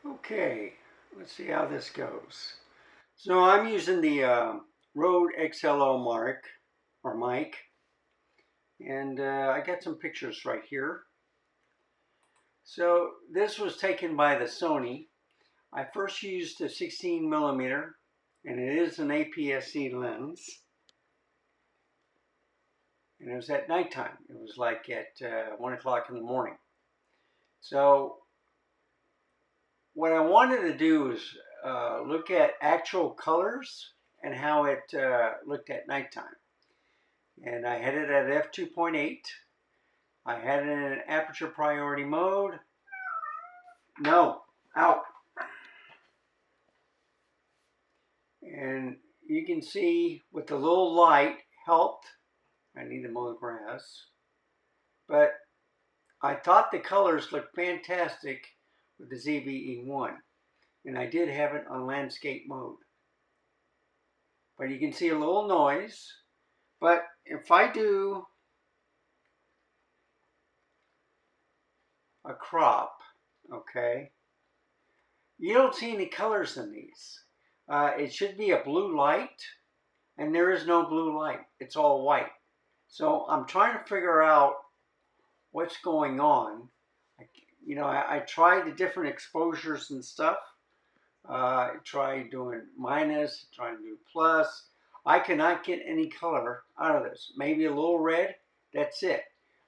Okay, let's see how this goes. So I'm using the Rode XLO mic, and I got some pictures right here. So this was taken by the Sony. I first used a 16 millimeter, and it is an APS-C lens. And it was at nighttime. It was like at 1 o'clock in the morning. So what I wanted to do is look at actual colors and how it looked at nighttime. And I had it at f2.8. I had it in aperture priority mode. No, out. And you can see with the little light helped. I need to mow the grass. But I thought the colors looked fantastic with the ZV-E1. And I did have it on landscape mode. But you can see a little noise. But if I do a crop, okay, you don't see any colors in these. It should be a blue light, and there is no blue light. It's all white. So I'm trying to figure out what's going on. I tried the different exposures and stuff. I tried doing minus, trying to do plus. I cannot get any color out of this. Maybe a little red, that's it.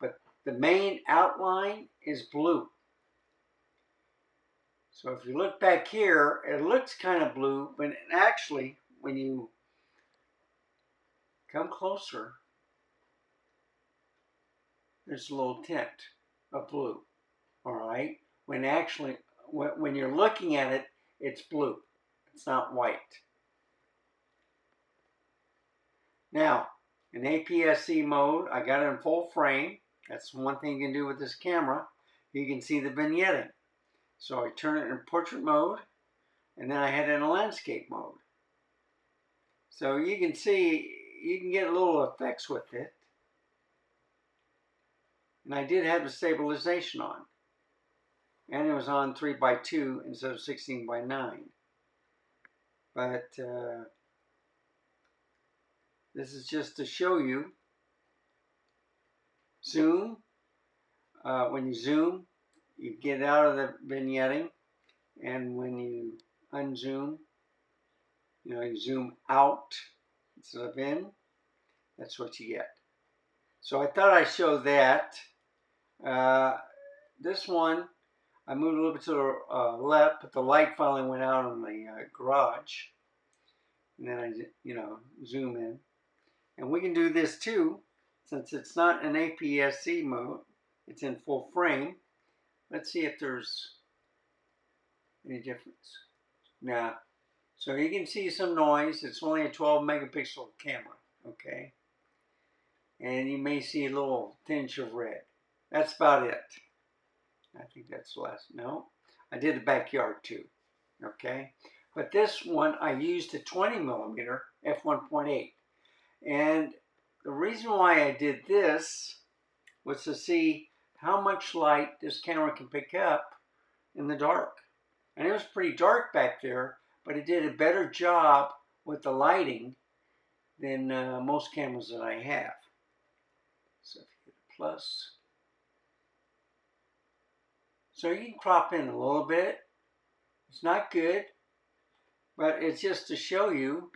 But the main outline is blue. So if you look back here, it looks kind of blue, but actually, when you come closer, there's a little tint of blue, all right? When actually, when you're looking at it, it's blue. It's not white. Now, in APS-C mode, I got it in full frame. That's one thing you can do with this camera. You can see the vignetting. So I turn it in portrait mode, and then I had it in landscape mode. So you can see, you can get little effects with it. And I did have the stabilization on. And it was on 3x2 instead of 16x9. But this is just to show you. Zoom. When you zoom, you get out of the vignetting. And when you unzoom, you zoom out instead of in. That's what you get. So I thought I'd show that. This one, I moved a little bit to the left, but the light finally went out on the garage. And then I, zoom in. And we can do this too, since it's not an APS-C mode. It's in full frame. Let's see if there's any difference. Now, so you can see some noise. It's only a 12 megapixel camera, okay? And you may see a little tinge of red. That's about it. I think that's the last. No, I did the backyard too, okay? But this one I used a 20 millimeter f1.8. And the reason why I did this was to see how much light this camera can pick up in the dark. And it was pretty dark back there, but it did a better job with the lighting than most cameras that I have. So if you hit a plus. So you can crop in a little bit. It's not good, but it's just to show you.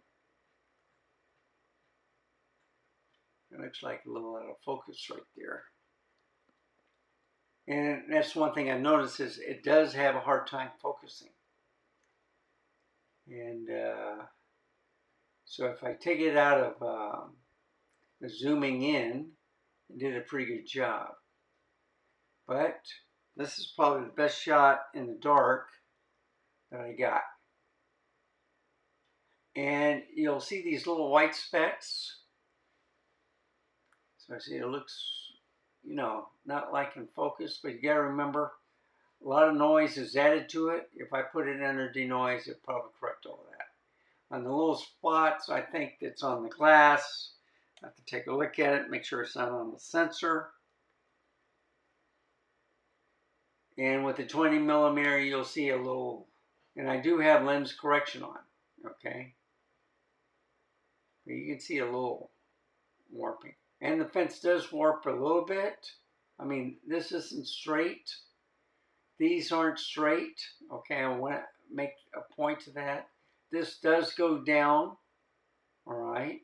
It looks like a little out of focus right there. And that's one thing I noticed is it does have a hard time focusing. And so if I take it out of the zooming in, it did a pretty good job. But this is probably the best shot in the dark that I got. And you'll see these little white specks. So I see it looks, not like in focus, but you gotta remember, a lot of noise is added to it. If I put it under denoise, it'll probably correct all that. On the little spots, I think that's on the glass. I have to take a look at it, make sure it's not on the sensor. And with the 20 millimeter, you'll see a little, and I do have lens correction on, okay? But you can see a little warping. And the fence does warp a little bit. I mean, this isn't straight. These aren't straight, okay? I want to make a point to that. This does go down, all right?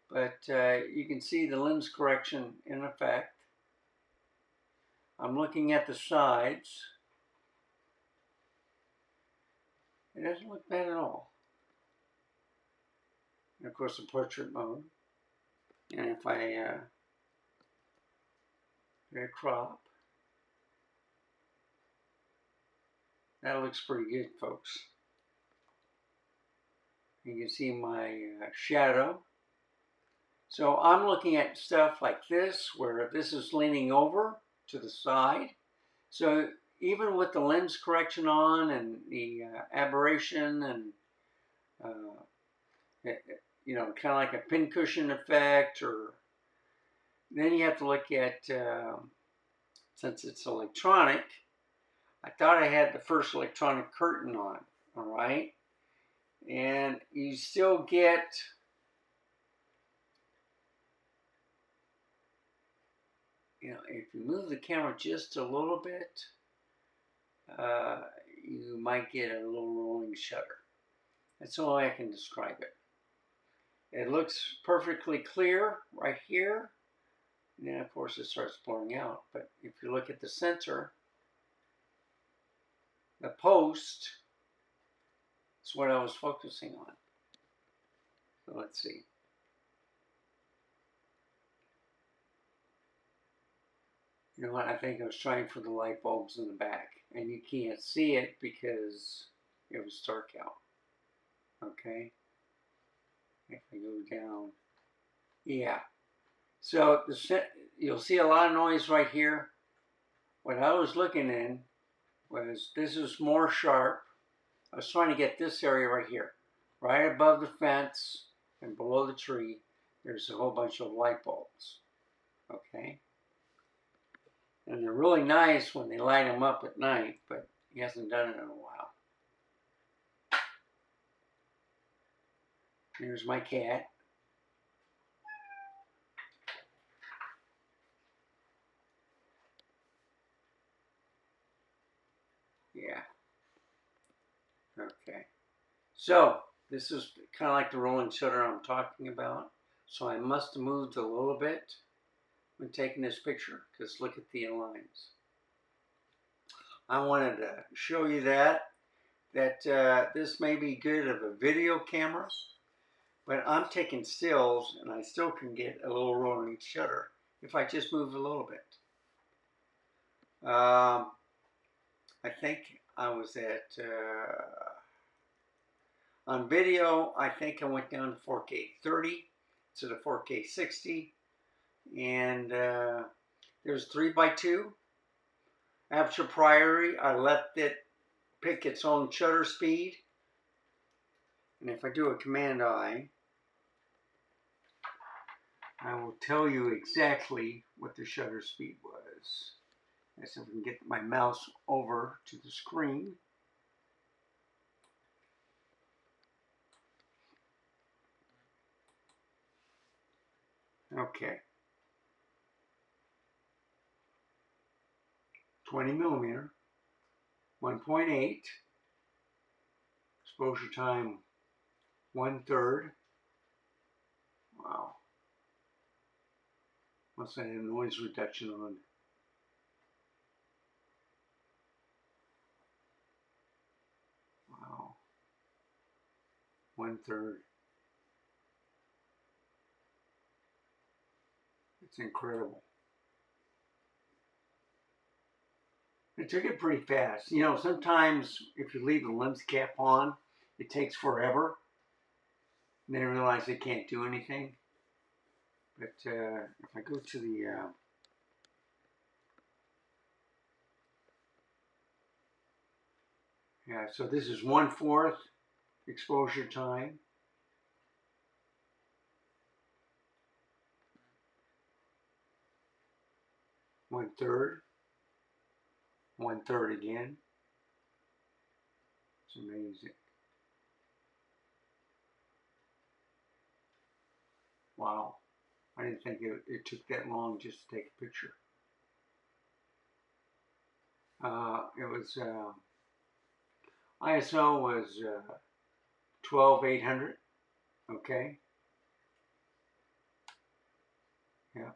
But you can see the lens correction in effect. I'm looking at the sides. It doesn't look bad at all. And of course, the portrait mode. And if I crop, that looks pretty good, folks. You can see my shadow. So I'm looking at stuff like this, where this is leaning over to the side. So even with the lens correction on and the aberration and you know, kind of like a pincushion effect, or then you have to look at, since it's electronic, I thought I had the first electronic curtain on, all right? And you still get, you know, if you move the camera just a little bit, you might get a little rolling shutter. That's the only way I can describe it. It looks perfectly clear right here. And then of course it starts blurring out. But if you look at the center, the post is what I was focusing on. So let's see. You know what, I think I was trying for the light bulbs in the back. And you can't see it because it was dark out. Okay. If I go down, yeah. So you'll see a lot of noise right here. What I was looking in was, this is more sharp. I was trying to get this area right here, right above the fence and below the tree. There's a whole bunch of light bulbs, okay? And they're really nice when they light them up at night, but he hasn't done it in a while. Here's my cat. Yeah. Okay. So this is kind of like the rolling shutter I'm talking about. So I must have moved a little bit when taking this picture, because look at the lines. I wanted to show you that this may be good of a video camera, but I'm taking stills and I still can get a little rolling shutter if I just move a little bit. I think I was at, on video, I think I went down to 4K 30 to the 4K 60, and there's 3x2 aperture priority. I let it pick its own shutter speed, and if I do a command I will tell you exactly what the shutter speed was. Let's see if we can get my mouse over to the screen. Okay. 20 millimeter, 1.8, exposure time 1/3. Wow. Must have noise reduction on. Wow. 1/3. It's incredible. It took it pretty fast. You know, sometimes if you leave the lens cap on, it takes forever. And they realize they can't do anything. But if I go to the yeah, so this is 1/4 exposure time. One-third. 1/3 again. It's amazing. Wow. I didn't think it took that long just to take a picture. It was ISO was 12/800. Okay. Yeah,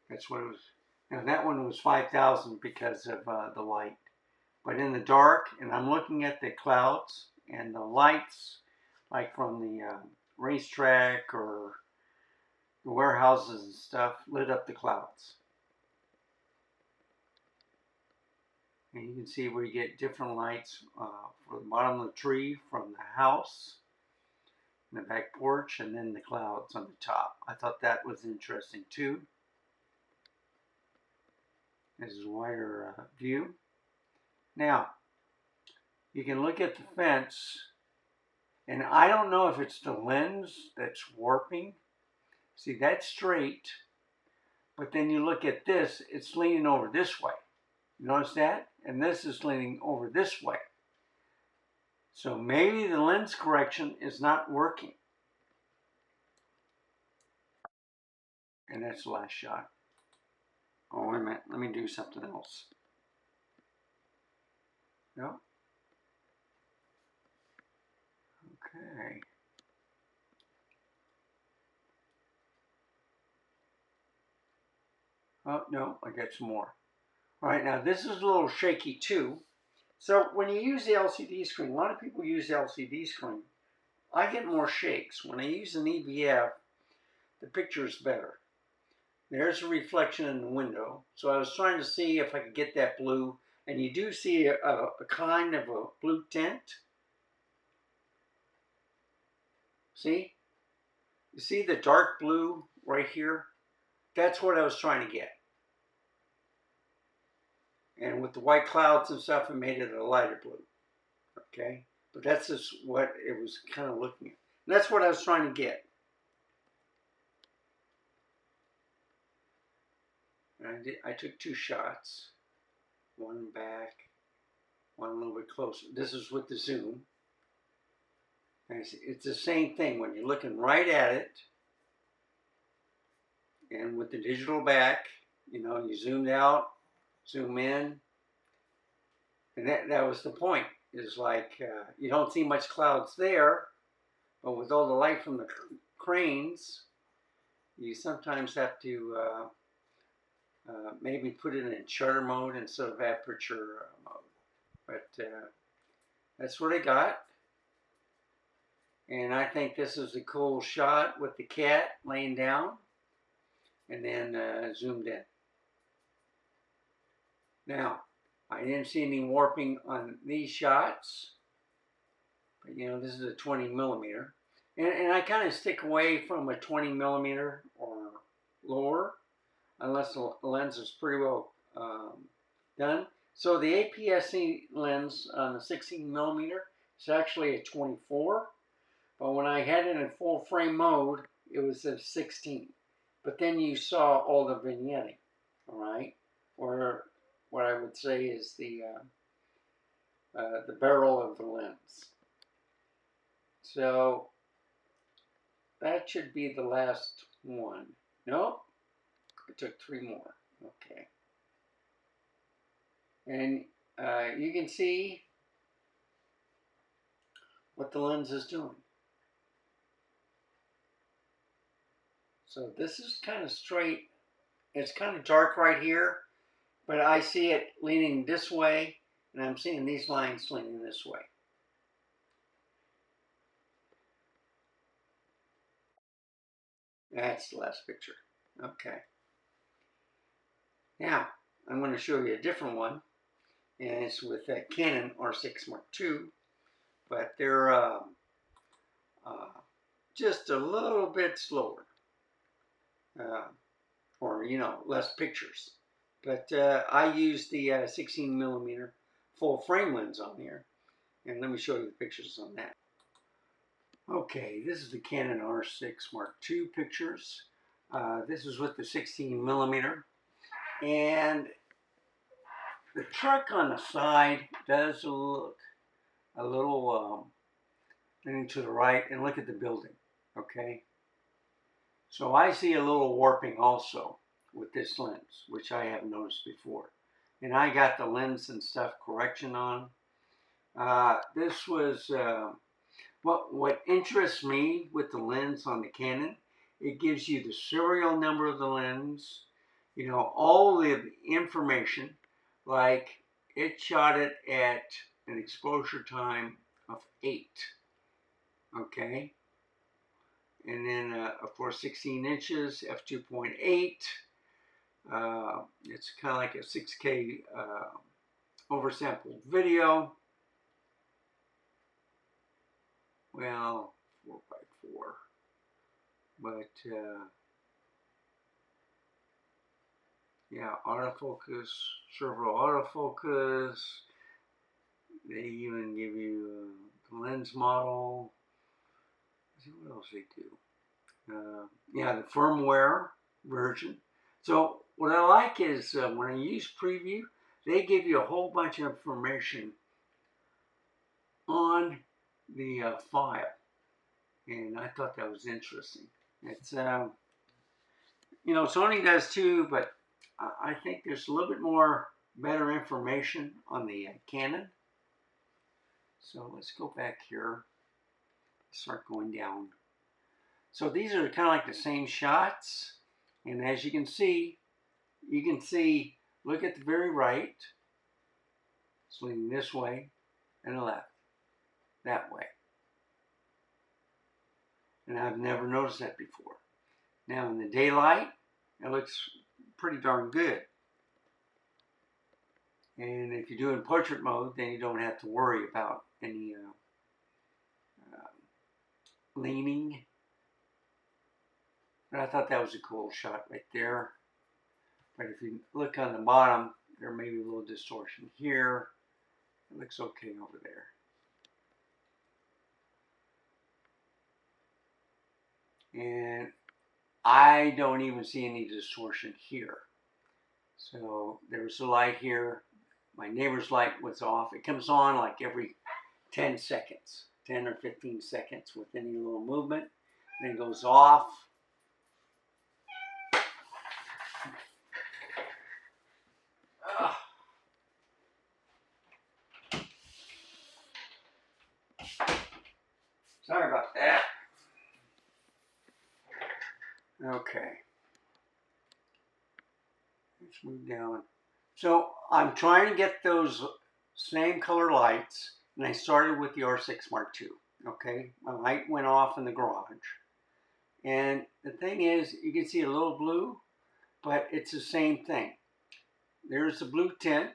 that's what it was. Now that one was 5,000 because of the light. But in the dark, and I'm looking at the clouds and the lights, like from the racetrack or the warehouses and stuff, lit up the clouds. And you can see where you get different lights for the bottom of the tree, from the house, and the back porch, and then the clouds on the top. I thought that was interesting too. This is a wider view. Now, you can look at the fence, and I don't know if it's the lens that's warping. See, that's straight, but then you look at this, it's leaning over this way. You notice that? And this is leaning over this way. So maybe the lens correction is not working. And that's the last shot. Oh, wait a minute, let me do something else. No. Okay. Oh, no, I got some more. All right, now this is a little shaky too. So when you use the LCD screen, a lot of people use the LCD screen. I get more shakes. When I use an EVF, the picture is better. There's a reflection in the window. So I was trying to see if I could get that blue. And you do see a kind of a blue tint. See? You see the dark blue right here? That's what I was trying to get. And with the white clouds and stuff, it made it a lighter blue. Okay? But that's just what it was kind of looking at. And that's what I was trying to get. And I took 2 shots. One back, one a little bit closer. This is with the zoom. And it's the same thing when you're looking right at it. And with the digital back, you know, you zoomed out, zoom in. And that was the point. Is like you don't see much clouds there, but with all the light from the cranes, you sometimes have to maybe put it in shutter mode instead of aperture mode. But that's what I got. And I think this is a cool shot with the cat laying down and then zoomed in. Now, I didn't see any warping on these shots, but you know, this is a 20 millimeter. And I kind of stick away from a 20 millimeter or lower, unless the lens is pretty well done. So the APS-C lens on the 16 millimeter is actually a 24, but when I had it in full frame mode, it was a 16. But then you saw all the vignetting, all right? Or what I would say is the barrel of the lens. So that should be the last one. Nope, I took 3 more. Okay. And you can see what the lens is doing. So this is kind of straight. It's kind of dark right here, but I see it leaning this way, and I'm seeing these lines leaning this way. That's the last picture. Okay. Now, I'm going to show you a different one, and it's with that Canon R6 Mark II, but they're just a little bit slower, or, you know, less pictures. But I use the 16 millimeter full frame lens on here, and let me show you the pictures on that. Okay, this is the Canon R6 Mark II pictures. This is with the 16 millimeter, and The truck on the side does look a little leaning to the right, and look at the building, okay? So I see a little warping also with this lens, which I have noticed before. And I got the lens and stuff correction on. This was, what interests me with the lens on the Canon, it gives you the serial number of the lens, you know, all the information, like it shot it at an exposure time of 8, okay? And then, of course, 16 inches, f2.8. It's kind of like a 6K oversampled video. Well, 4x4. But, yeah, autofocus, servo autofocus. They even give you the lens model. Let's see what else they do. Yeah, the firmware version. So what I like is when I use preview, they give you a whole bunch of information on the file, and I thought that was interesting. It's you know, Sony does too, but I think there's a little bit more better information on the Canon. So let's go back here, start going down. So these are kind of like the same shots, and as you can see, look at the very right, it's leaning this way, and the left, that way. And I've never noticed that before. Now in the daylight, it looks pretty darn good. And if you do in portrait mode, then you don't have to worry about any leaning. But I thought that was a cool shot right there. But if you look on the bottom, there may be a little distortion here. It looks okay over there. And I don't even see any distortion here. So there's a light here. My neighbor's light was off. It comes on like every 10 seconds, 10 or 15 seconds with any little movement. Then it goes off. Sorry about that. Okay. Let's move down. So I'm trying to get those same color lights, and I started with the R6 Mark II. Okay, my light went off in the garage. And the thing is, you can see a little blue, but it's the same thing. There's the blue tint.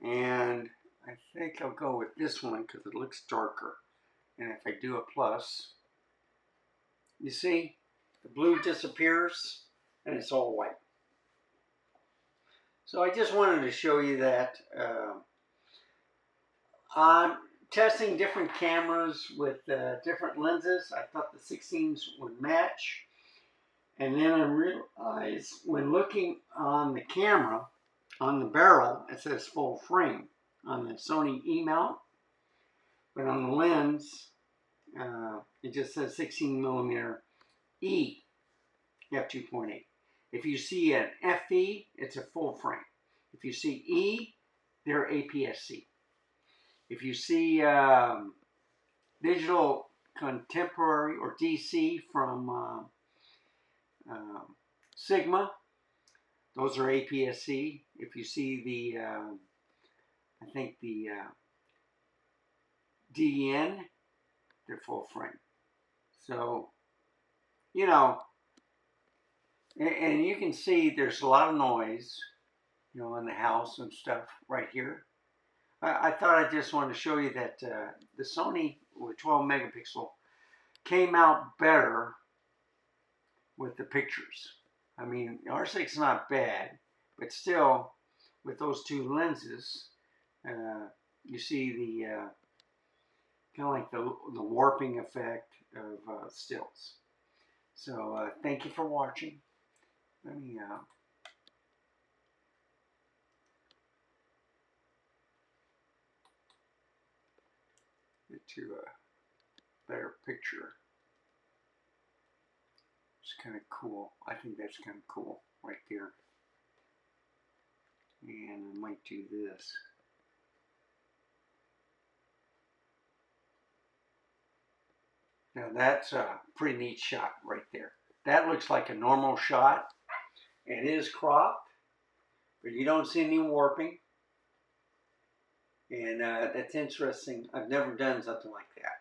And I think I'll go with this one because it looks darker. And if I do a plus, you see, the blue disappears and it's all white. So I just wanted to show you that I'm testing different cameras with different lenses. I thought the 16s would match. And then I realized when looking on the camera, on the barrel, it says full frame on the Sony E-mount. But on the lens, it just says 16mm E f2.8. If you see an FE, it's a full frame. If you see E, they're APS-C. If you see digital contemporary or DC from Sigma, those are APS-C. If you see the, I think the DN, they're full frame. So, you know, and you can see there's a lot of noise, you know, in the house and stuff right here. I thought I just wanted to show you that the Sony with 12 megapixel came out better with the pictures. I mean, the R6 is not bad, but still, with those two lenses, you see the kind of like the warping effect of stills. So thank you for watching. let me get to a better picture. It's kind of cool. I think that's kind of cool right there. And I might do this. Now that's a pretty neat shot right there. That looks like a normal shot. It is cropped, but you don't see any warping. And that's interesting. I've never done something like that.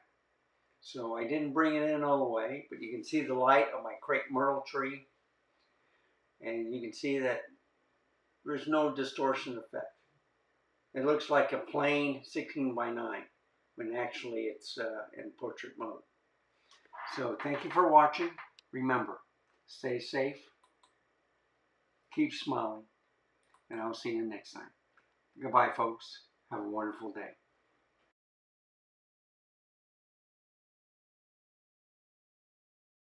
So I didn't bring it in all the way, but you can see the light of my crepe myrtle tree. And you can see that there's no distortion effect. It looks like a plain 16:9 when actually it's in portrait mode. So thank you for watching. Remember, stay safe, keep smiling, and I'll see you next time. Goodbye, folks. Have a wonderful day.